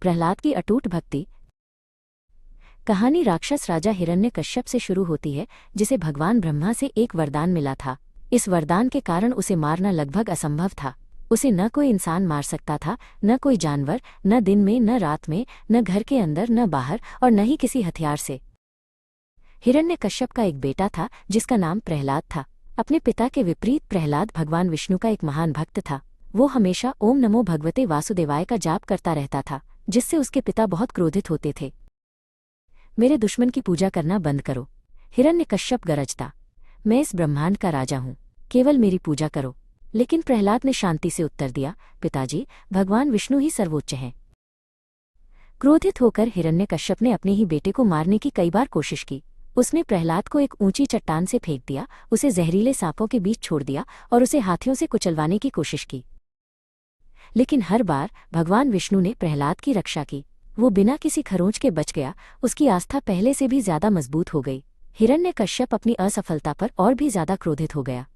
प्रहलाद की अटूट भक्ति। कहानी राक्षस राजा हिरण्यकश्यप से शुरू होती है, जिसे भगवान ब्रह्मा से एक वरदान मिला था। इस वरदान के कारण उसे मारना लगभग असंभव था। उसे न कोई इंसान मार सकता था, न कोई जानवर, न दिन में न रात में, न घर के अंदर न बाहर, और न ही किसी हथियार से। हिरण्यकश्यप का एक बेटा था जिसका नाम प्रहलाद था। अपने पिता के विपरीत प्रहलाद भगवान विष्णु का एक महान भक्त था। वो हमेशा ओम नमो भगवते वासुदेवाय का जाप करता रहता था, जिससे उसके पिता बहुत क्रोधित होते थे। मेरे दुश्मन की पूजा करना बंद करो, हिरण्यकश्यप गरजता। मैं इस ब्रह्मांड का राजा हूँ, केवल मेरी पूजा करो। लेकिन प्रहलाद ने शांति से उत्तर दिया, पिताजी, भगवान विष्णु ही सर्वोच्च हैं। क्रोधित होकर हिरण्यकश्यप ने अपने ही बेटे को मारने की कई बार कोशिश की। उसने प्रहलाद को एक ऊंची चट्टान से फेंक दिया, उसे जहरीले सांपों के बीच छोड़ दिया और उसे हाथियों से कुचलवाने की कोशिश की। लेकिन हर बार भगवान विष्णु ने प्रहलाद की रक्षा की। वो बिना किसी खरोंच के बच गया। उसकी आस्था पहले से भी ज्यादा मजबूत हो गई। हिरण्यकश्यप अपनी असफलता पर और भी ज्यादा क्रोधित हो गया।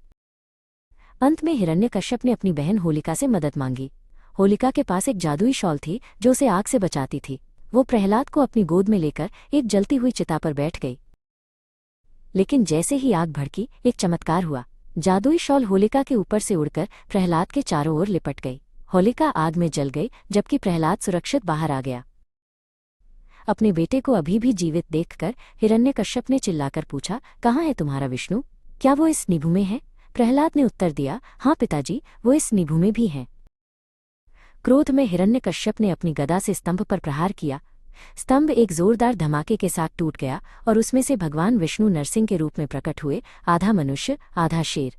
अंत में हिरण्यकश्यप ने अपनी बहन होलिका से मदद मांगी। होलिका के पास एक जादुई शॉल थी जो उसे आग से बचाती थी। वो प्रहलाद को अपनी गोद में लेकर एक जलती हुई चिता पर बैठ गई। लेकिन जैसे ही आग भड़की, एक चमत्कार हुआ। जादुई शॉल होलिका के ऊपर से उड़कर प्रहलाद के चारों ओर लिपट गई। होलिका आग में जल गई, जबकि प्रहलाद सुरक्षित बाहर आ गया। अपने बेटे को अभी भी जीवित देखकर हिरण्यकश्यप ने चिल्लाकर पूछा, कहाँ है तुम्हारा विष्णु? क्या वो इस निभु में है? प्रहलाद ने उत्तर दिया, हाँ पिताजी, वो इस निभु में भी हैं। क्रोध में हिरण्यकश्यप ने अपनी गदा से स्तंभ पर प्रहार किया। स्तंभ एक जोरदार धमाके के साथ टूट गया और उसमें से भगवान विष्णु नरसिंह के रूप में प्रकट हुए, आधा मनुष्य आधा शेर।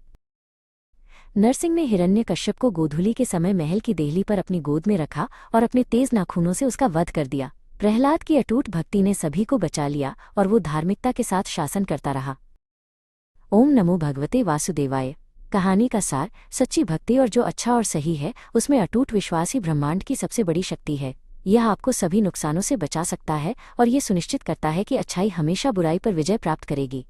नरसिंह ने हिरण्यकश्यप को गोधूली के समय महल की देहली पर अपनी गोद में रखा और अपने तेज नाखूनों से उसका वध कर दिया। प्रहलाद की अटूट भक्ति ने सभी को बचा लिया और वो धार्मिकता के साथ शासन करता रहा। ओम नमो भगवते वासुदेवाय। कहानी का सार, सच्ची भक्ति और जो अच्छा और सही है उसमें अटूट विश्वास ही ब्रह्मांड की सबसे बड़ी शक्ति है। यह आपको सभी नुकसानों से बचा सकता है और ये सुनिश्चित करता है कि अच्छाई हमेशा बुराई पर विजय प्राप्त करेगी।